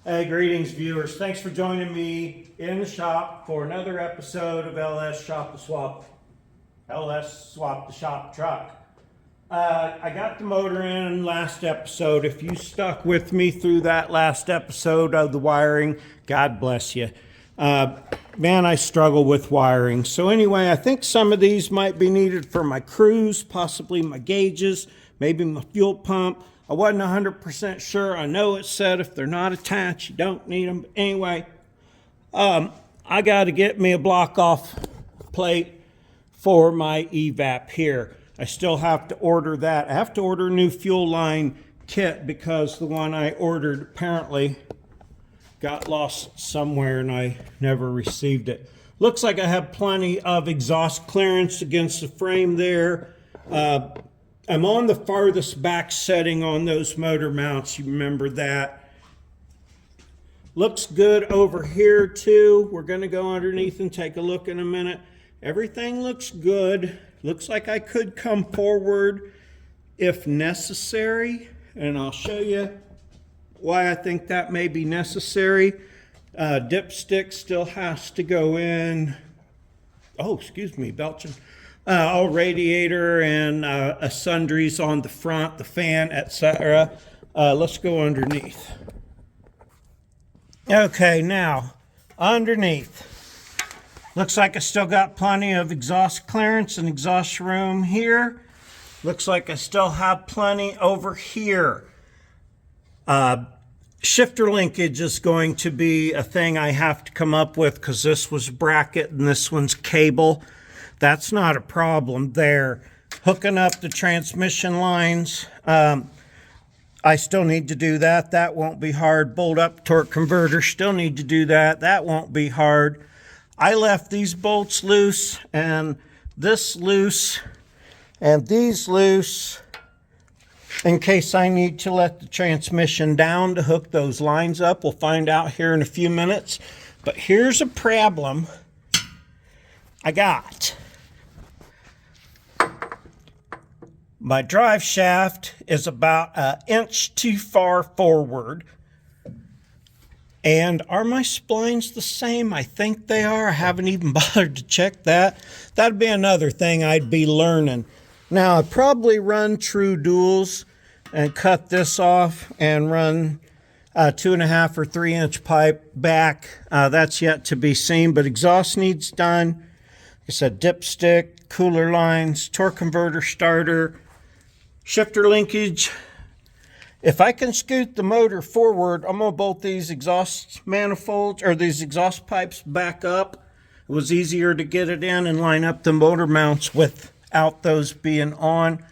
Hey, greetings viewers. Thanks for joining me in the shop for another episode of LS Swap the Shop Truck. I got the motor in last episode. If you stuck with me through that last episode of the wiring, God bless you. Man, I struggle with wiring. So anyway, I think some of these might be needed for my cruise, possibly my gauges, maybe my fuel pump. I wasn't 100% sure. I know it said if they're not attached, you don't need them. But anyway, I got to get me a block off plate for my evap here. I still have to order that. I have to order a new fuel line kit because the one I ordered apparently got lost somewhere and I never received it. Looks like I have plenty of exhaust clearance against the frame there. I'm on the farthest back setting on those motor mounts. You remember that. Looks good over here too. We're going to go underneath and take a look in a minute. Everything looks good. Looks like I could come forward if necessary, and I'll show you why I think that may be necessary. Dipstick still has to go in. Oh, excuse me, belching. All radiator and sundries on the front, the fan, etc. Let's go underneath. Okay, now underneath. Looks like I still got plenty of exhaust clearance and exhaust room here. Looks like I still have plenty over here. Shifter linkage is going to be a thing I have to come up with because this was bracket and this one's cable. That's not a problem there. Hooking up the transmission lines, I still need to do that. That won't be hard. Bolt up torque converter, still need to do that. That won't be hard. I left these bolts loose and this loose and these loose in case I need to let the transmission down to hook those lines up. We'll find out here in a few minutes. But here's a problem I got. My drive shaft is about an inch too far forward. And are my splines the same? I think they are. I haven't even bothered to check that. That'd be another thing I'd be learning. Now, I'd probably run true duals and cut this off and run 2.5 or 3 inch pipe back. That's yet to be seen, but exhaust needs done. Like I said, dipstick, cooler lines, torque converter starter, shifter linkage. If I can scoot the motor forward, I'm going to bolt these exhaust manifolds or these exhaust pipes back up. It was easier to get it in and line up the motor mounts without those being on.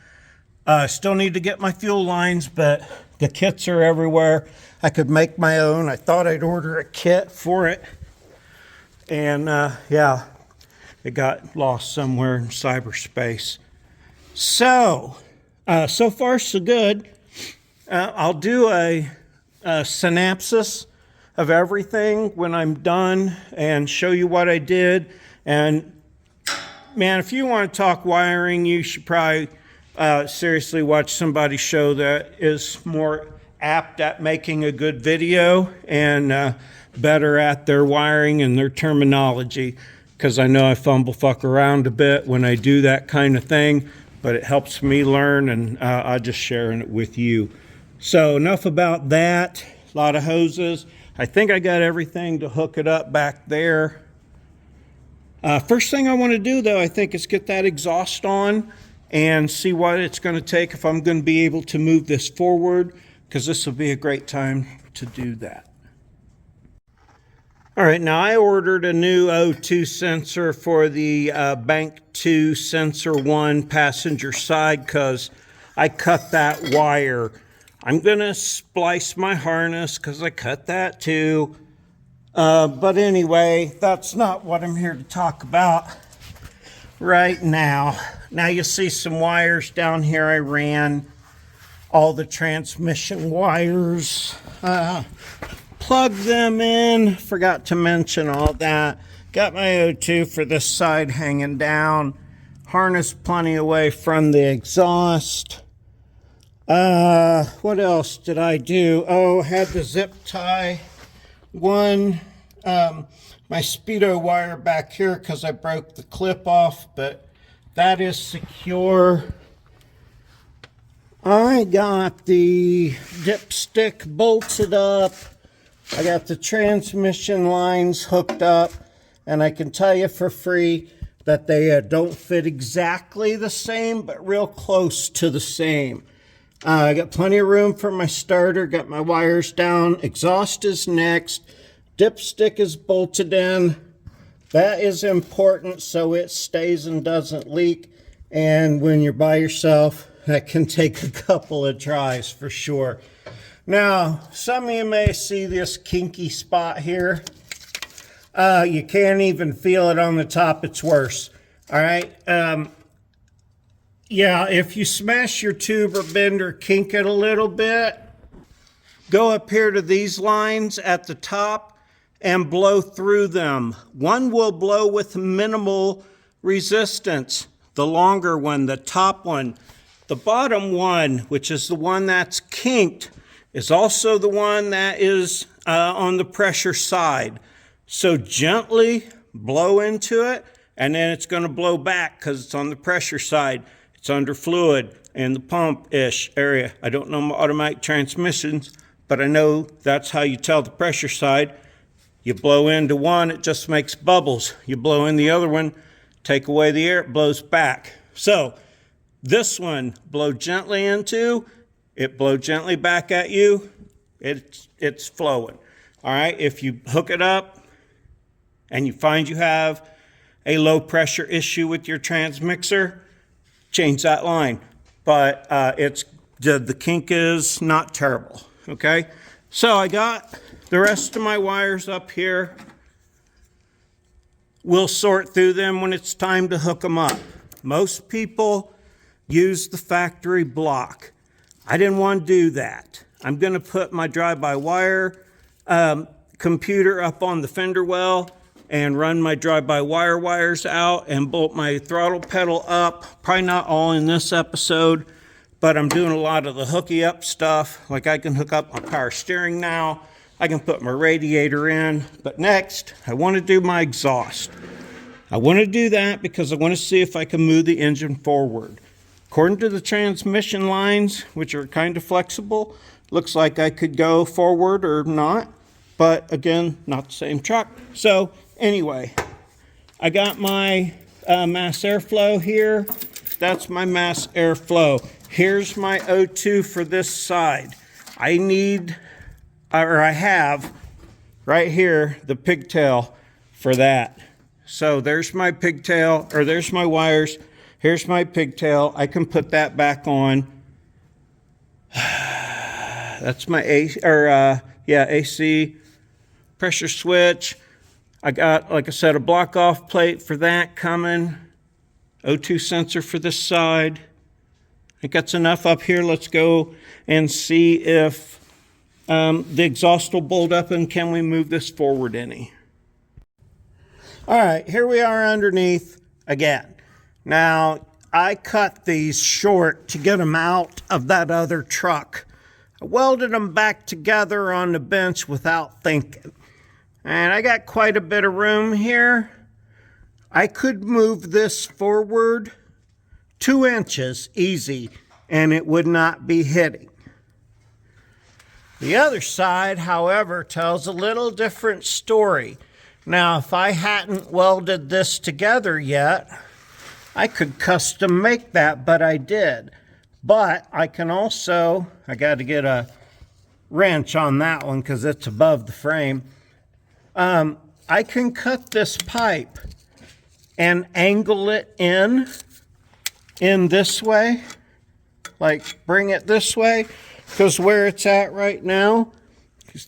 Still need to get my fuel lines, but the kits are everywhere. I could make my own. I thought I'd order a kit for it. And yeah, it got lost somewhere in cyberspace. So far so good. I'll do a synopsis of everything when I'm done and show you what I did. And man, if you want to talk wiring, you should probably seriously watch somebody's show that is more apt at making a good video and better at their wiring and their terminology, because I know I fuck around a bit when I do that kind of thing, but it helps me learn, and I'm just sharing it with you. So enough about that. A lot of hoses. I think I got everything to hook it up back there. First thing I want to do though, I think, is get that exhaust on and see what it's going to take if I'm going to be able to move this forward, because this will be a great time to do that. All right, now I ordered a new O2 sensor for the Bank 2 Sensor 1 passenger side because I cut that wire. I'm going to splice my harness because I cut that too. But anyway, that's not what I'm here to talk about right now. Now you see some wires down here. I ran all the transmission wires, plugged them in, forgot to mention all that. Got my O2 for this side hanging down, harness plenty away from the exhaust. What else did I do? Oh, had the zip tie one, my speedo wire back here because I broke the clip off, but that is secure. I got the dipstick bolted up. I got the transmission lines hooked up, and I can tell you for free that they don't fit exactly the same, but real close to the same. I got plenty of room for my starter, got my wires down. Exhaust is next. Dipstick is bolted in. That is important so it stays and doesn't leak. And when you're by yourself, that can take a couple of tries for sure. Now, some of you may see this kinky spot here. You can't even feel it on the top. It's worse. All right. Yeah, if you smash your tube or bend or kink it a little bit, go up here to these lines at the top and blow through them. One will blow with minimal resistance. The longer one, the top one. The bottom one, which is the one that's kinked, is also the one that is on the pressure side. So gently blow into it, and then it's going to blow back because it's on the pressure side. It's under fluid in the pump-ish area. I don't know my automatic transmissions, but I know that's how you tell the pressure side. You blow into one, it just makes bubbles. You blow in the other one, take away the air, it blows back. So this one, blow gently into, it blow gently back at you, it's flowing. All right, if you hook it up and you find you have a low pressure issue with your transmixer, change that line. But the kink is not terrible, okay? So I got the rest of my wires up here. We'll sort through them when it's time to hook them up. Most people use the factory block. I didn't want to do that. I'm going to put my drive-by-wire computer up on the fender well and run my drive-by-wire wires out and bolt my throttle pedal up. Probably not all in this episode, but I'm doing a lot of the hooky up stuff. Like I can hook up my power steering now. I can put my radiator in. But next, I want to do my exhaust. I want to do that because I want to see if I can move the engine forward. According to the transmission lines, which are kind of flexible, looks like I could go forward or not. But again, not the same truck. So anyway, I got my mass airflow here. That's my mass airflow. Here's my O2 for this side. I have right here the pigtail for that. So there's my pigtail, or there's my wires. Here's my pigtail. I can put that back on. That's my AC pressure switch. I got, like I said, a block off plate for that coming. O2 sensor for this side. I think that's enough up here. Let's go and see if the exhaust will bolt up and can we move this forward any. All right, here we are underneath again. Now, I cut these short to get them out of that other truck. I welded them back together on the bench without thinking. And I got quite a bit of room here. I could move this forward 2 inches easy, and it would not be hitting. The other side, however, tells a little different story. Now, if I hadn't welded this together yet, I could custom make that, but I did. But I can also, I got to get a wrench on that one because it's above the frame. I can cut this pipe and angle it in this way, like bring it this way, because where it's at right now,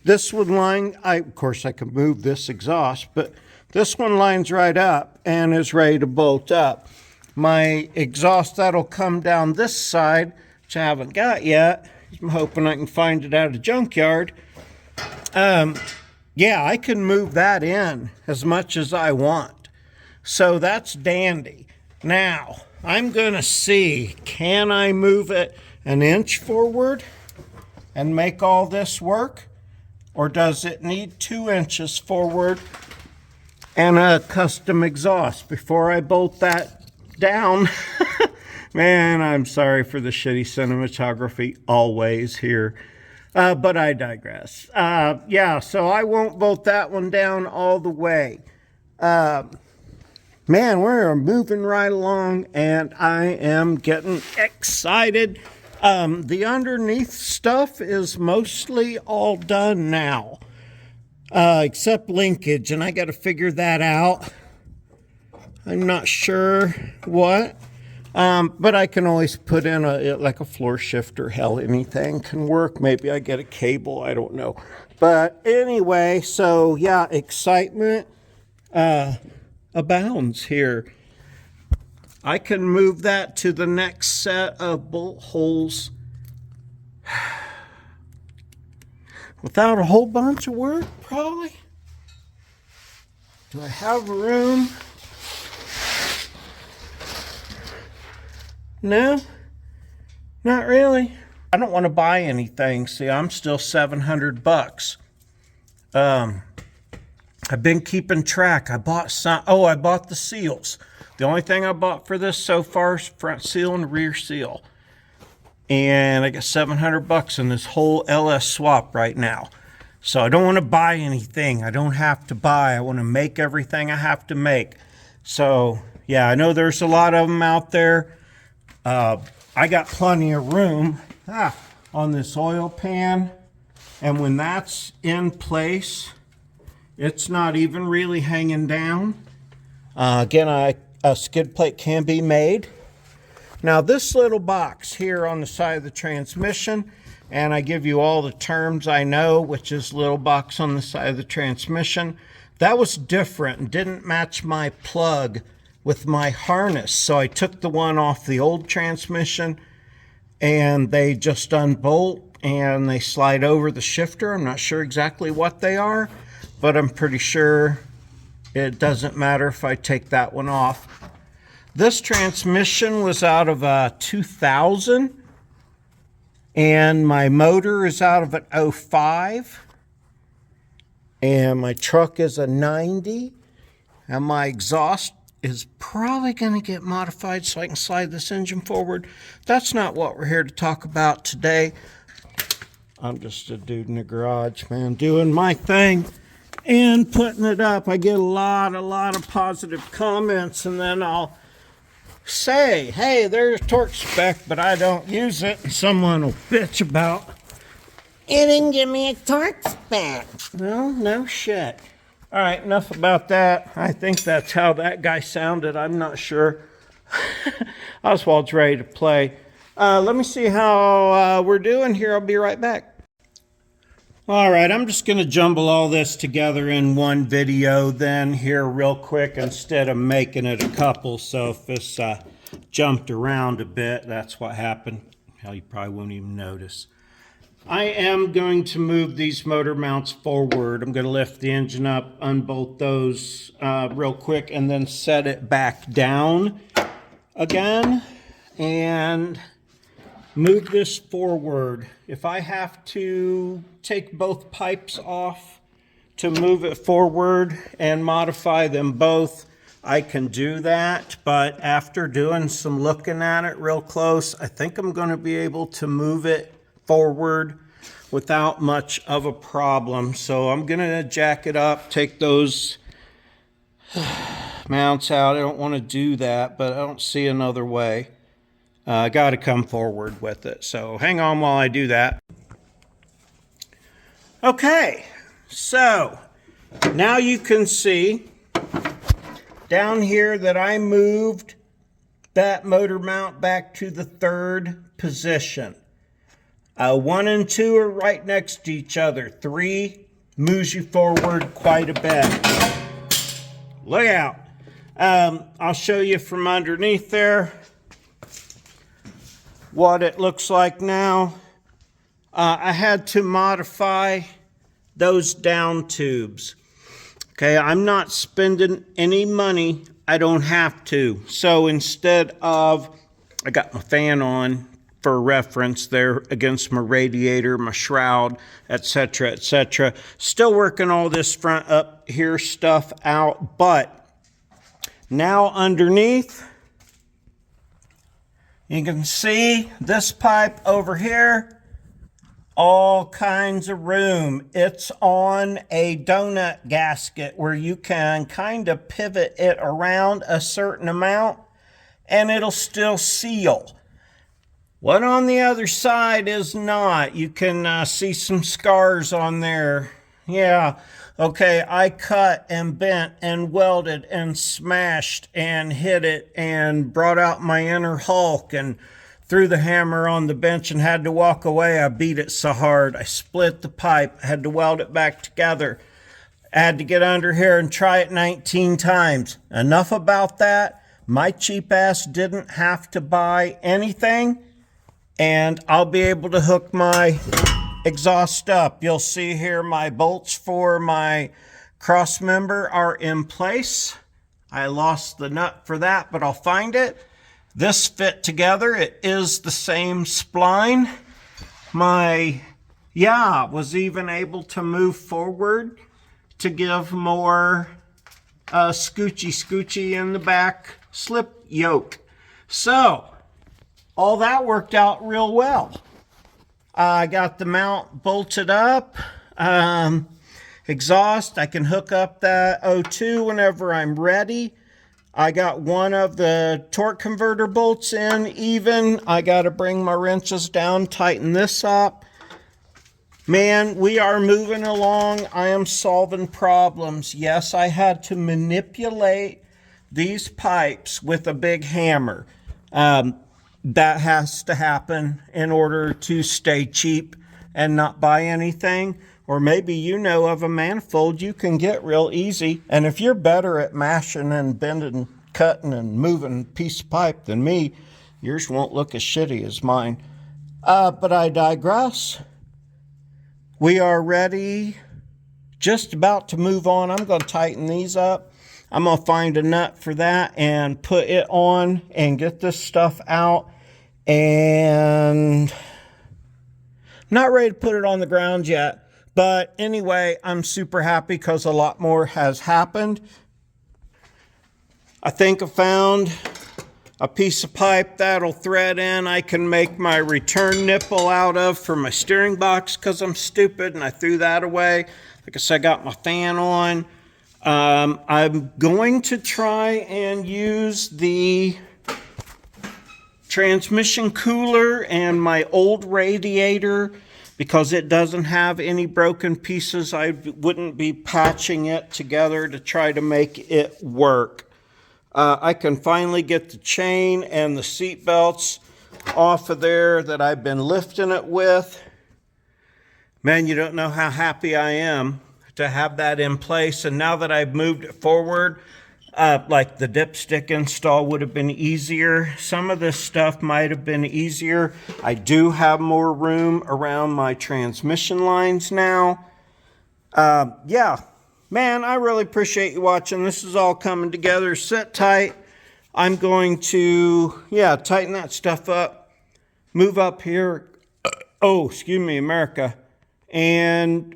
this one line, of course I can move this exhaust, but this one lines right up and is ready to bolt up. My exhaust that'll come down this side, which I haven't got yet. I'm hoping I can find it at a junkyard. Yeah, I can move that in as much as I want. So that's dandy. Now, I'm gonna see, can I move it an inch forward and make all this work? Or does it need 2 inches forward and a custom exhaust? Before I bolt that down, man, I'm sorry for the shitty cinematography always here, but I digress. Yeah, so I won't bolt that one down all the way. Man, we're moving right along, and I am getting excited. The underneath stuff is mostly all done now, except linkage, and I got to figure that out. I'm not sure what, but I can always put in like a floor shifter. Hell, anything can work. Maybe I get a cable, I don't know. But anyway, so yeah, excitement abounds here. I can move that to the next set of bolt holes without a whole bunch of work, probably. Do I have room? No, not really. I don't want to buy anything. See, I'm still 700 bucks. I've been keeping track. I bought some. Oh, I bought the seals. The only thing I bought for this so far is front seal and rear seal. And I got 700 bucks in this whole LS swap right now. So I don't want to buy anything. I don't have to buy. I want to make everything I have to make. So yeah, I know there's a lot of them out there. I got plenty of room on this oil pan. And when that's in place, it's not even really hanging down. Again, a skid plate can be made. Now this little box here on the side of the transmission, and I give you all the terms I know, which is little box on the side of the transmission, that was different and didn't match my plug with my harness. So I took the one off the old transmission and they just unbolt and they slide over the shifter. I'm not sure exactly what they are, but I'm pretty sure it doesn't matter if I take that one off. This transmission was out of a 2000, and my motor is out of an 05, and my truck is a 90, and my exhaust is probably going to get modified so I can slide this engine forward. That's not what we're here to talk about today. I'm just a dude in the garage, man, doing my thing and putting it up. I get a lot of positive comments, and then I'll say, hey, there's torque spec, but I don't use it. And someone will bitch about, you didn't give me a torque spec. Well, no shit. All right, enough about that. I think that's how that guy sounded. I'm not sure. Oswald's ready to play. Let me see how we're doing here. I'll be right back. All right, I'm just going to jumble all this together in one video then here real quick instead of making it a couple. So if this jumped around a bit, that's what happened. Hell, you probably won't even notice. I am going to move these motor mounts forward. I'm going to lift the engine up, unbolt those real quick, and then set it back down again and move this forward. If I have to take both pipes off to move it forward and modify them both, I can do that. But after doing some looking at it real close, I think I'm going to be able to move it forward without much of a problem. So I'm going to jack it up, take those mounts out. I don't want to do that, but I don't see another way. I got to come forward with it. So hang on while I do that. Okay, so now you can see down here that I moved that motor mount back to the 3rd position. 1 and 2 are right next to each other. 3 moves you forward quite a bit. Look out. I'll show you from underneath there what it looks like now. I had to modify those down tubes. Okay, I'm not spending any money. I don't have to. So instead of, I got my fan on for reference there against my radiator, my shroud, etc., etc. Still working all this front up here stuff out, but now underneath, you can see this pipe over here, all kinds of room. It's on a donut gasket where you can kind of pivot it around a certain amount and it'll still seal. What on the other side is not. You can see some scars on there. Yeah, okay, I cut and bent and welded and smashed and hit it and brought out my inner Hulk and threw the hammer on the bench and had to walk away. I beat it so hard. I split the pipe, had to weld it back together. I had to get under here and try it 19 times. Enough about that. My cheap ass didn't have to buy anything, and I'll be able to hook my exhaust up. You'll see here my bolts for my cross member are in place. I lost the nut for that, but I'll find it. This fit together. It is the same spline. Was even able to move forward to give more scoochy in the back slip yoke. So all that worked out real well. I got the mount bolted up. Exhaust, I can hook up that O2 whenever I'm ready. I got one of the torque converter bolts in even. I got to bring my wrenches down, tighten this up. Man, we are moving along. I am solving problems. Yes, I had to manipulate these pipes with a big hammer. That has to happen in order to stay cheap and not buy anything. Or maybe you know of a manifold you can get real easy. And if you're better at mashing and bending, cutting and moving a piece of pipe than me, yours won't look as shitty as mine. But I digress. We are ready, just about to move on. I'm going to tighten these up. I'm going to find a nut for that and put it on and get this stuff out. And not ready to put it on the ground yet. But anyway, I'm super happy because a lot more has happened. I think I found a piece of pipe that'll thread in. I can make my return nipple out of for my steering box because I'm stupid and I threw that away. Like I said, I got my fan on. I'm going to try and use the transmission cooler and my old radiator because it doesn't have any broken pieces. I wouldn't be patching it together to try to make it work. I can finally get the chain and the seat belts off of there that I've been lifting it with. Man, you don't know how happy I am to have that in place. And now that I've moved it forward, like the dipstick install would have been easier. Some of this stuff might have been easier. I do have more room around my transmission lines now. Yeah, man, I really appreciate you watching. This is all coming together. Sit tight. I'm going to, tighten that stuff up. Move up here. Oh, excuse me, America. And,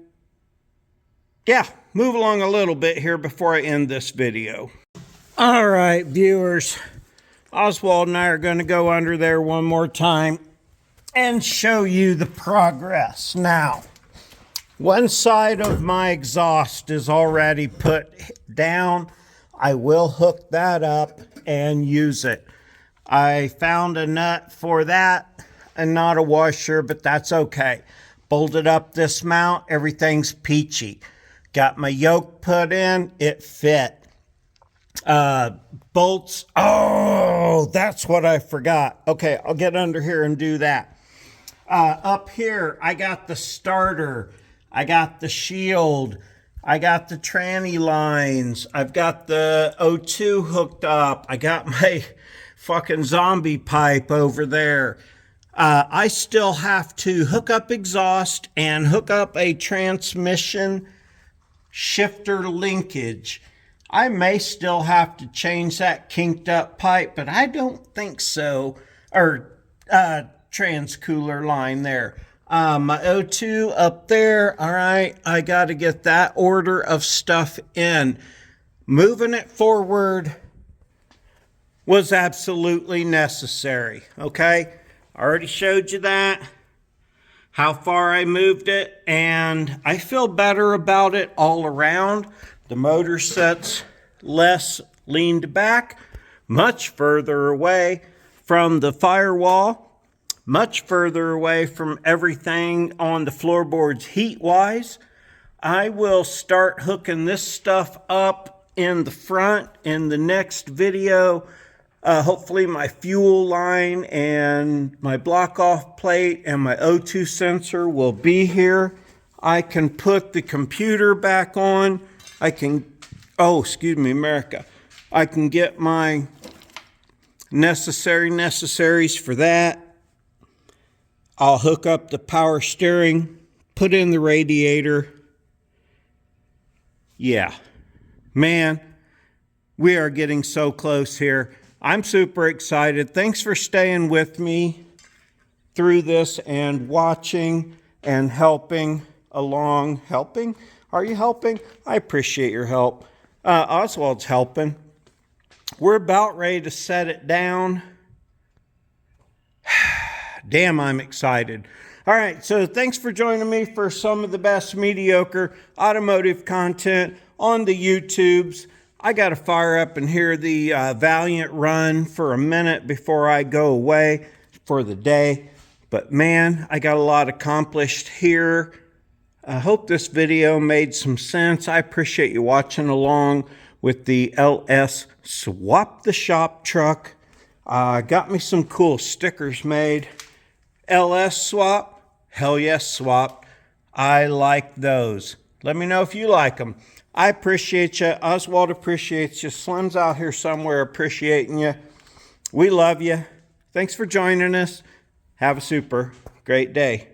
move along a little bit here before I end this video. All right, viewers, Oswald and I are going to go under there one more time and show you the progress. Now, one side of my exhaust is already put down. I will hook that up and use it. I found a nut for that and not a washer, but that's okay. Bolted up this mount, everything's peachy. Got my yoke put in, it fit. Bolts, oh, that's what I forgot. Okay, I'll get under here and do that. Up here, I got the starter, I got the shield, I got the tranny lines, I've got the O2 hooked up, I got my fucking zombie pipe over there. I still have to hook up exhaust and hook up a transmission shifter linkage. I may still have to change that kinked up pipe, but I don't think so. Or transcooler line there. My O2 up there. All right, I got to get that order of stuff in. Moving it forward was absolutely necessary. Okay, I already showed you that, how far I moved it, and I feel better about it all around. The motor set's less leaned back, much further away from the firewall, much further away from everything on the floorboards heat-wise. I will start hooking this stuff up in the front in the next video. Hopefully my fuel line and my block-off plate and my O2 sensor will be here. I can put the computer back on. I can, oh, excuse me, America. I can get my necessaries for that. I'll hook up the power steering, put in the radiator. Yeah, man, we are getting so close here. I'm super excited. Thanks for staying with me through this and watching and helping along. Helping? Are you helping? I appreciate your help. Oswald's helping. We're about ready to set it down. Damn, I'm excited. All right, so thanks for joining me for some of the best mediocre automotive content on the YouTubes. I got to fire up and hear the Valiant run for a minute before I go away for the day. But man, I got a lot accomplished here. I hope this video made some sense. I appreciate you watching along with the LS Swap the Shop truck. Got me some cool stickers made. LS swap, hell yes swap. I like those. Let me know if you like them. I appreciate you. Oswald appreciates you. Slim's out here somewhere appreciating you. We love you. Thanks for joining us. Have a super great day.